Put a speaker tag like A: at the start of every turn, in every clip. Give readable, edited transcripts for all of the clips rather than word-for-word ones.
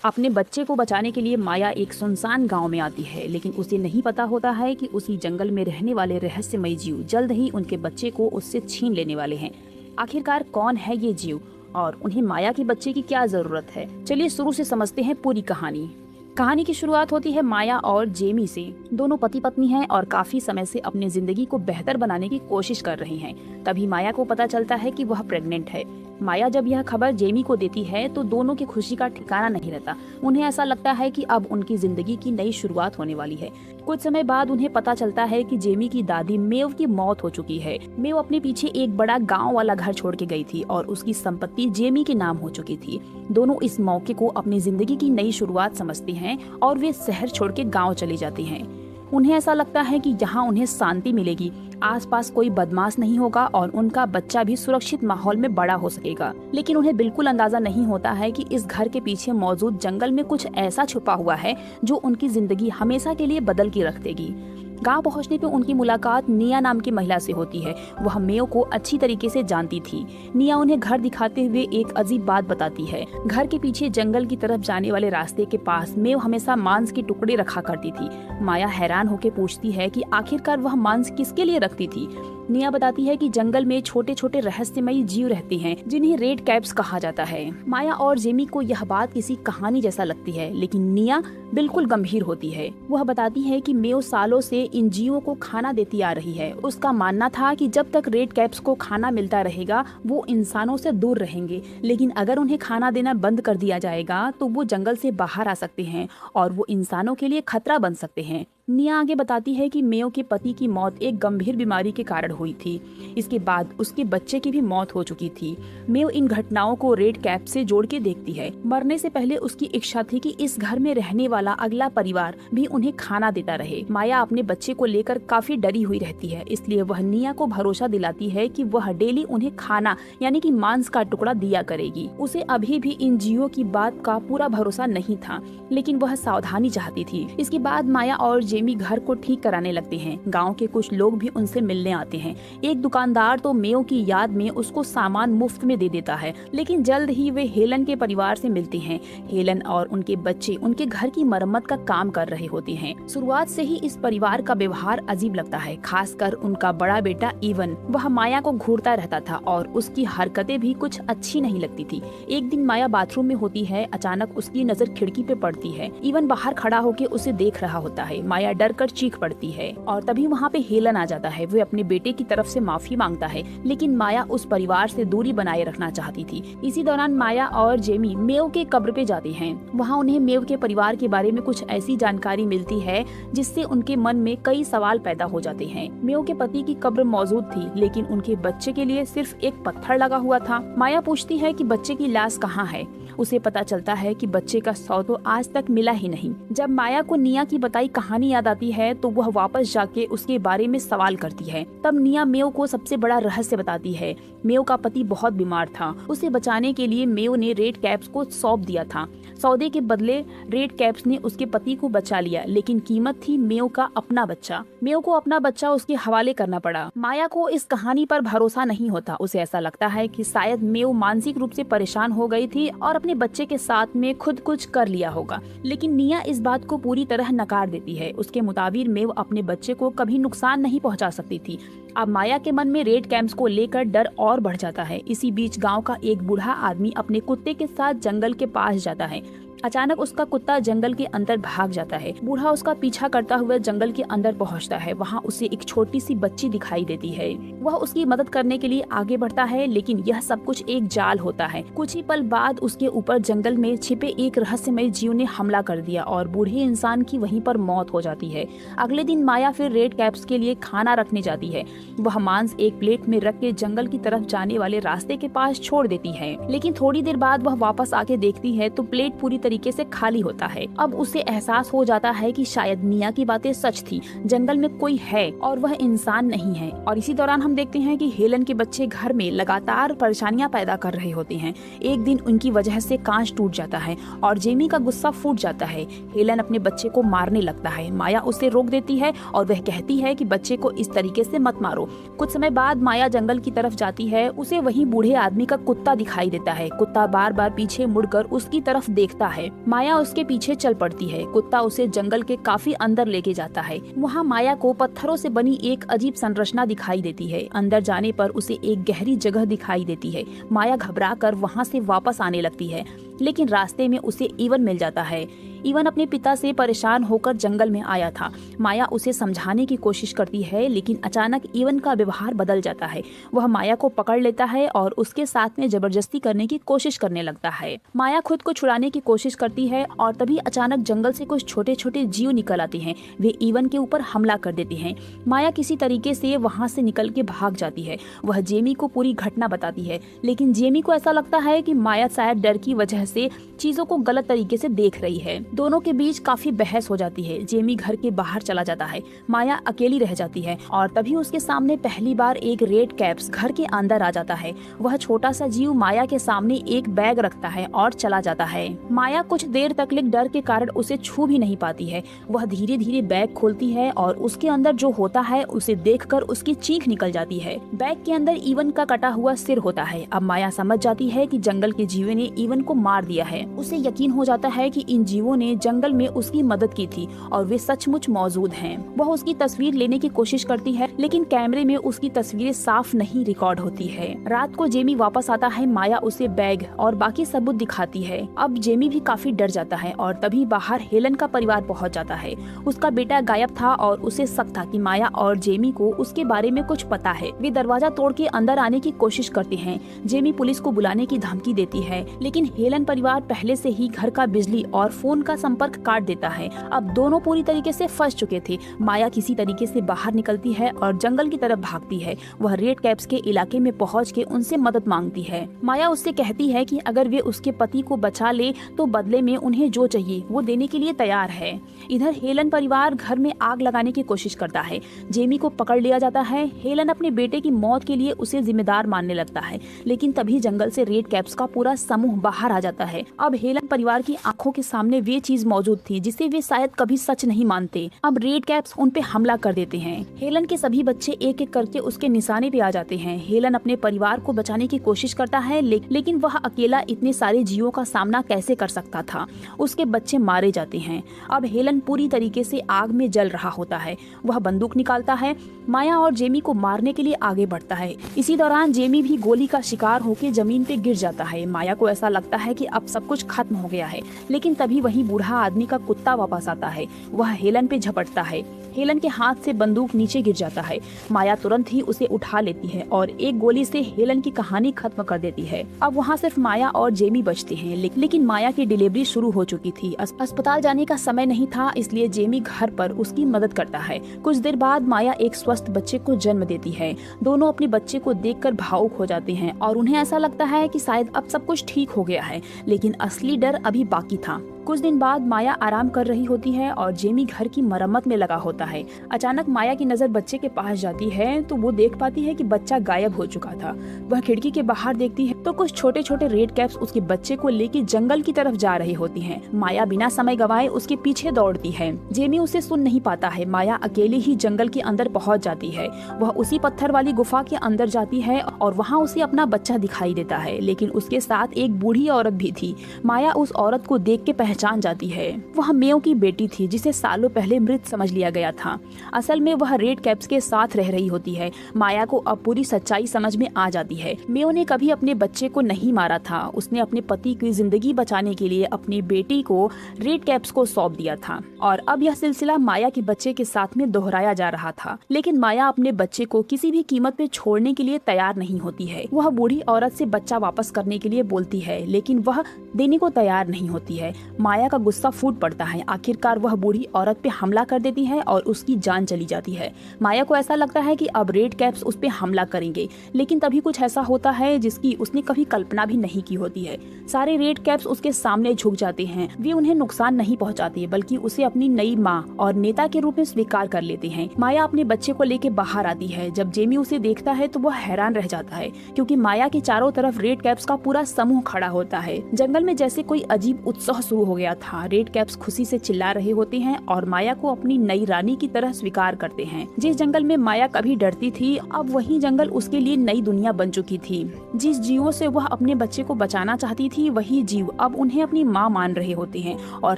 A: अपने बच्चे को बचाने के लिए माया एक सुनसान गांव में आती है, लेकिन उसे नहीं पता होता है कि उसी जंगल में रहने वाले रहस्यमयी जीव जल्द ही उनके बच्चे को उससे छीन लेने वाले हैं। आखिरकार कौन है ये जीव और उन्हें माया के बच्चे की क्या जरूरत है? चलिए शुरू से समझते हैं पूरी कहानी। कहानी की शुरुआत होती है माया और जेमी से। दोनों पति पत्नी हैं और काफी समय से अपनी जिंदगी को बेहतर बनाने की कोशिश कर रही हैं। तभी माया को पता चलता है कि वह प्रेग्नेंट है। माया जब यह खबर जेमी को देती है तो दोनों की खुशी का ठिकाना नहीं रहता। उन्हें ऐसा लगता है कि अब उनकी जिंदगी की नई शुरुआत होने वाली है। कुछ समय बाद उन्हें पता चलता है कि जेमी की दादी मेव की मौत हो चुकी है। मेव अपने पीछे एक बड़ा गांव वाला घर छोड़ के गई थी और उसकी संपत्ति जेमी के नाम हो चुकी थी। दोनों इस मौके को अपनी जिंदगी की नई शुरुआत समझते हैं और वे शहर छोड़ के गाँव चले जाते हैं। उन्हें ऐसा लगता है कि यहाँ उन्हें शांति मिलेगी, आसपास कोई बदमाश नहीं होगा और उनका बच्चा भी सुरक्षित माहौल में बड़ा हो सकेगा। लेकिन उन्हें बिल्कुल अंदाजा नहीं होता है कि इस घर के पीछे मौजूद जंगल में कुछ ऐसा छुपा हुआ है जो उनकी जिंदगी हमेशा के लिए बदल के रख देगी। गांव पहुंचने पे उनकी मुलाकात निया नाम की महिला से होती है। वह मेव को अच्छी तरीके से जानती थी। निया उन्हें घर दिखाते हुए एक अजीब बात बताती है। घर के पीछे जंगल की तरफ जाने वाले रास्ते के पास मेव हमेशा मांस के टुकड़े रखा करती थी। माया हैरान होकर पूछती है कि आखिरकार वह मांस किसके लिए रखती थी। निया बताती है कि जंगल में छोटे छोटे रहस्यमयी जीव रहते हैं जिन्हें रेड कैप्स कहा जाता है। माया और जेमी को यह बात किसी कहानी जैसा लगती है, लेकिन निया बिल्कुल गंभीर होती है। वह बताती है कि मेव सालों से इन जीवों को खाना देती आ रही है। उसका मानना था कि जब तक रेड कैप्स को खाना मिलता रहेगा वो इंसानों से दूर रहेंगे, लेकिन अगर उन्हें खाना देना बंद कर दिया जाएगा तो वो जंगल से बाहर आ सकते हैं और वो इंसानों के लिए खतरा बन सकते हैं। निया आगे बताती है कि मेव के पति की मौत एक गंभीर बीमारी के कारण हुई थी। इसके बाद उसके बच्चे की भी मौत हो चुकी थी। मेव इन घटनाओं को रेड कैप से जोड़ के देखती है। मरने से पहले उसकी इच्छा थी कि इस घर में रहने वाला अगला परिवार भी उन्हें खाना देता रहे। माया अपने बच्चे को लेकर काफी डरी हुई रहती है, इसलिए वह निया को भरोसा दिलाती है कि वह डेली उन्हें खाना यानी कि मांस का टुकड़ा दिया करेगी। उसे अभी भी इन जीवों की बात का पूरा भरोसा नहीं था, लेकिन वह सावधानी चाहती थी। इसके बाद माया और जेमी घर को ठीक कराने लगते हैं। गांव के कुछ लोग भी उनसे मिलने आते हैं। एक दुकानदार तो मेव की याद में उसको सामान मुफ्त में दे देता है, लेकिन जल्द ही वे हेलन के परिवार से मिलते हैं। हेलन और उनके बच्चे उनके घर की मरम्मत का काम कर रहे होते हैं। शुरुआत से ही इस परिवार का व्यवहार अजीब लगता है, खासकर उनका बड़ा बेटा इवन। वह माया को घूरता रहता था और उसकी हरकतें भी कुछ अच्छी नहीं लगती थी। एक दिन माया बाथरूम में होती है, अचानक उसकी नजर खिड़की पे पड़ती है। इवन बाहर खड़ा होकर उसे देख रहा होता है। माया डर कर चीख पड़ती है और तभी वहाँ पे हेलन आ जाता है। वो अपने बेटे की तरफ से माफी मांगता है, लेकिन माया उस परिवार से दूरी बनाए रखना चाहती थी। इसी दौरान माया और जेमी मेव के कब्र पे जाते हैं। वहाँ उन्हें मेव के परिवार के बारे में कुछ ऐसी जानकारी मिलती है जिससे उनके मन में कई सवाल पैदा हो जाते हैं। मेव के पति की कब्र मौजूद थी, लेकिन उनके बच्चे के लिए सिर्फ एक पत्थर लगा हुआ था। माया पूछती है कि बच्चे की लाश कहाँ है। उसे पता चलता है कि बच्चे का शव तो आज तक मिला ही नहीं। जब माया को निया की बताई कहानी याद आती है तो वह वापस जाके उसके बारे में सवाल करती है। तब निया मेव को सबसे बड़ा रहस्य बताती है। मेव का पति बहुत बीमार था। उसे बचाने के लिए मेव ने रेड कैप्स को सौंप दिया था। सौदे के बदले रेड कैप्स ने उसके पति को बचा लिया, लेकिन कीमत थी मेव का अपना बच्चा। मेव को अपना बच्चा उसके हवाले करना पड़ा। माया को इस कहानी पर भरोसा नहीं होता। उसे ऐसा लगता है कि शायद मेव मानसिक रूप से परेशान हो गई थी और अपने बच्चे के साथ में खुद कुछ कर लिया होगा, लेकिन निया इस बात को पूरी तरह नकार देती है। उसके मुताबिक मेव अपने बच्चे को कभी नुकसान नहीं पहुंचा सकती थी। अब माया के मन में रेड कैंप्स को लेकर डर और बढ़ जाता है। इसी बीच गांव का एक बूढ़ा आदमी अपने कुत्ते के साथ जंगल के पास जाता है। अचानक उसका कुत्ता जंगल के अंदर भाग जाता है। बूढ़ा उसका पीछा करता हुआ जंगल के अंदर पहुंचता है। वहां उसे एक छोटी सी बच्ची दिखाई देती है। वह उसकी मदद करने के लिए आगे बढ़ता है, लेकिन यह सब कुछ एक जाल होता है। कुछ ही पल बाद उसके ऊपर जंगल में छिपे एक रहस्यमय जीव ने हमला कर दिया और बूढ़े इंसान की वहीं पर मौत हो जाती है। अगले दिन माया फिर रेड कैप्स के लिए खाना रखने जाती है। वह मांस एक प्लेट में रख के जंगल की तरफ जाने वाले रास्ते के पास छोड़ देती है, लेकिन थोड़ी देर बाद वह वापस आके देखती है तो प्लेट पूरी तरीके से खाली होता है। अब उसे एहसास हो जाता है कि शायद निया की बातें सच थी, जंगल में कोई है और वह इंसान नहीं है। और इसी दौरान हम देखते हैं कि हेलन के बच्चे घर में लगातार परेशानियां पैदा कर रहे होते हैं। एक दिन उनकी वजह से कांच टूट जाता है और जेमी का गुस्सा फूट जाता है। हेलन अपने बच्चे को मारने लगता है। माया उसे रोक देती है और वह कहती है कि बच्चे को इस तरीके से मत मारो। कुछ समय बाद माया जंगल की तरफ जाती है। उसे वहीं बूढ़े आदमी का कुत्ता दिखाई देता है। कुत्ता बार बार पीछे मुड़कर उसकी तरफ देखता है। माया उसके पीछे चल पड़ती है। कुत्ता उसे जंगल के काफी अंदर लेके जाता है। वहाँ माया को पत्थरों से बनी एक अजीब संरचना दिखाई देती है। अंदर जाने पर उसे एक गहरी जगह दिखाई देती है। माया घबराकर वहाँ से वापस आने लगती है, लेकिन रास्ते में उसे इवन मिल जाता है। इवन अपने पिता से परेशान होकर जंगल में आया था। माया उसे समझाने की कोशिश करती है, लेकिन अचानक इवन का व्यवहार बदल जाता है। वह माया को पकड़ लेता है और उसके साथ में जबरदस्ती करने की कोशिश करने लगता है। माया खुद को छुड़ाने की कोशिश करती है और तभी अचानक जंगल से कुछ छोटे छोटे जीव निकल आते हैं। वे इवन के ऊपर हमला कर देते हैं। माया किसी तरीके से वहाँ से निकल के भाग जाती है। वह जेमी को पूरी घटना बताती है, लेकिन जेमी को ऐसा लगता है कि माया शायद डर की वजह से चीजों को गलत तरीके से देख रही है। दोनों के बीच काफी बहस हो जाती है। जेमी घर के बाहर चला जाता है। माया अकेली रह जाती है और तभी उसके सामने पहली बार एक रेड कैप्स घर के अंदर आ जाता है। वह छोटा सा जीव माया के सामने एक बैग रखता है और चला जाता है। माया कुछ देर तक डर के कारण उसे छू भी नहीं पाती है। वह धीरे धीरे बैग खोलती है और उसके अंदर जो होता है उसे देखकर उसकी चीख निकल जाती है। बैग के अंदर इवन का कटा हुआ सिर होता है। अब माया समझ जाती है कि जंगल के जीवों ने इवन को मार दिया है। उसे यकीन हो जाता है कि इन जीवों ने जंगल में उसकी मदद की थी और वे सचमुच मौजूद हैं। वह उसकी तस्वीर लेने की कोशिश करती है, लेकिन कैमरे में उसकी तस्वीरें साफ नहीं रिकॉर्ड होती है। रात को जेमी वापस आता है। माया उसे बैग और बाकी सबूत दिखाती है। अब जेमी भी काफी डर जाता है और तभी बाहर हेलन का परिवार पहुंच जाता है। उसका बेटा गायब था और उसे शक था कि माया और जेमी को उसके बारे में कुछ पता है। वे दरवाजा तोड़ के अंदर आने की कोशिश करते हैं। जेमी पुलिस को बुलाने की धमकी देती है, लेकिन हेलन परिवार पहले से ही घर का बिजली और फोन का संपर्क काट देता है। अब दोनों पूरी तरीके से फंस चुके थे। माया किसी तरीके से बाहर निकलती है और जंगल की तरफ भागती है। वह रेड कैप्स के इलाके में पहुंच के उनसे मदद मांगती है। माया उससे कहती है कि अगर वे उसके पति को बचा ले तो बदले में उन्हें जो चाहिए वो देने के लिए तैयार है। इधर हेलन परिवार घर में आग लगाने की कोशिश करता है। जेमी को पकड़ लिया जाता है। हेलन अपने बेटे की मौत के लिए उसे जिम्मेदार मानने लगता है, लेकिन तभी जंगल से रेड कैप्स का पूरा समूह बाहर आ जाता है। अब हेलन परिवार की आंखों के सामने वे चीज मौजूद थी जिसे वे शायद कभी सच नहीं मानते। अब रेड कैप्स उन पे हमला कर देते हैं। हेलन के सभी बच्चे एक एक करके उसके निशाने पे आ जाते हैं। हेलन अपने परिवार को बचाने की कोशिश करता है, लेकिन वह अकेला इतने सारे जीवों का सामना कैसे कर सकता था। उसके बच्चे मारे जाते हैं। अब हेलन पूरी तरीके से आग में जल रहा होता है। वह बंदूक निकालता है। माया और जेमी को मारने के लिए आगे बढ़ता है। इसी दौरान जेमी भी गोली का शिकार होकर जमीन पे गिर जाता है। माया को ऐसा लगता है कि अब सब कुछ खत्म हो गया है, लेकिन तभी वही बूढ़ा आदमी का कुत्ता वापस आता है। वह हेलन पे झपटता है। हेलन के हाथ से बंदूक नीचे गिर जाता है। माया तुरंत ही उसे उठा लेती है और एक गोली से हेलन की कहानी खत्म कर देती है। अब वहाँ सिर्फ माया और जेमी बचते हैं, लेकिन माया की डिलीवरी शुरू हो चुकी थी। अस्पताल जाने का समय नहीं था, इसलिए जेमी घर पर उसकी मदद करता है। कुछ देर बाद माया एक स्वस्थ बच्चे को जन्म देती है। दोनों अपने बच्चे को देखकर भावुक हो जाते हैं और उन्हें ऐसा लगता है कि शायद अब सब कुछ ठीक हो गया है, लेकिन असली डर अभी बाकी था। कुछ दिन बाद माया आराम कर रही होती है और जेमी घर की मरम्मत में लगा होता है। अचानक माया की नजर बच्चे के पास जाती है तो वो देख पाती है कि बच्चा गायब हो चुका था। वह खिड़की के बाहर देखती है तो कुछ छोटे छोटे रेड कैप्स उसके बच्चे को लेकर जंगल की तरफ जा रही होती हैं। माया बिना समय गवाए उसके पीछे दौड़ती है। जेमी उसे सुन नहीं पाता है। माया अकेले ही जंगल के अंदर पहुंच जाती है। वह उसी पत्थर वाली गुफा के अंदर जाती है और वहाँ उसे अपना बच्चा दिखाई देता है, लेकिन उसके साथ एक बूढ़ी औरत भी थी। माया उस औरत को देख के पहचान जाती है। वह मेयो की बेटी थी जिसे सालों पहले मृत समझ लिया गया था। असल में वह रेड कैप्स के साथ रह रही होती है। माया को अब पूरी सच्चाई समझ में आ जाती है। मेयो ने कभी अपने बच्चे को नहीं मारा था। उसने अपने पति की जिंदगी बचाने के लिए अपनी बेटी को रेड कैप्स को सौंप दिया था और अब यह सिलसिला माया के बच्चे के साथ में दोहराया जा रहा था। लेकिन माया अपने बच्चे को किसी भी कीमत पे छोड़ने के लिए तैयार नहीं होती है। वह बूढ़ी औरत से बच्चा वापस करने के लिए बोलती है, लेकिन वह देने को तैयार नहीं होती है। माया का गुस्सा फूट पड़ता है। आखिरकार वह बूढ़ी औरत पे हमला कर देती है और उसकी जान चली जाती है। माया को ऐसा लगता है कि अब रेड कैप्स उस पे हमला करेंगे, लेकिन तभी कुछ ऐसा होता है जिसकी उसने कभी कल्पना भी नहीं की होती है। सारे रेड कैप्स उसके सामने झुक जाते हैं। वे उन्हें नुकसान नहीं पहुंचाते, बल्कि उसे अपनी नई माँ और नेता के रूप में स्वीकार कर लेते हैं। माया अपने बच्चे को लेके बाहर आती है। जब जेमी उसे देखता है तो वह हैरान रह जाता है, क्योंकि माया के चारों तरफ रेड कैप्स का पूरा समूह खड़ा होता है। जंगल में जैसे कोई अजीब उत्सव शुरू हो गया था। रेड कैप्स खुशी से चिल्ला रहे होते हैं और माया को अपनी नई रानी की तरह स्वीकार करते हैं। जिस जंगल में माया कभी डरती थी, अब वही जंगल उसके लिए नई दुनिया बन चुकी थी। जिस जीवों से वह अपने बच्चे को बचाना चाहती थी, वही जीव अब उन्हें अपनी माँ मान रहे होते हैं। और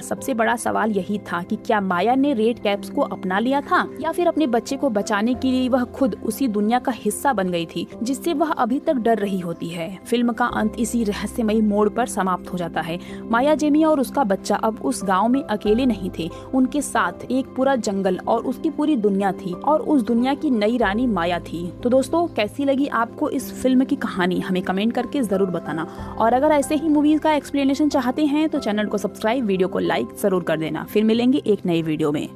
A: सबसे बड़ा सवाल यही था कि क्या माया ने रेड कैप्स को अपना लिया था या फिर अपने बच्चे को बचाने के लिए वह खुद उसी दुनिया का हिस्सा बन गई थी जिससे वह अभी तक डर रही होती है। फिल्म का अंत इसी रहस्यमयी मोड़ पर समाप्त हो जाता है। माया, जेमी और उसका बच्चा अब उस गांव में अकेले नहीं थे। उनके साथ एक पूरा जंगल और उसकी पूरी दुनिया थी और उस दुनिया की नई रानी माया थी। तो दोस्तों, कैसी लगी आपको इस फिल्म की कहानी, हमें कमेंट करके जरूर बताना। और अगर ऐसे ही मूवीज का एक्सप्लेनेशन चाहते हैं तो चैनल को सब्सक्राइब, वीडियो को लाइक जरूर कर देना। फिर मिलेंगे एक नई वीडियो में।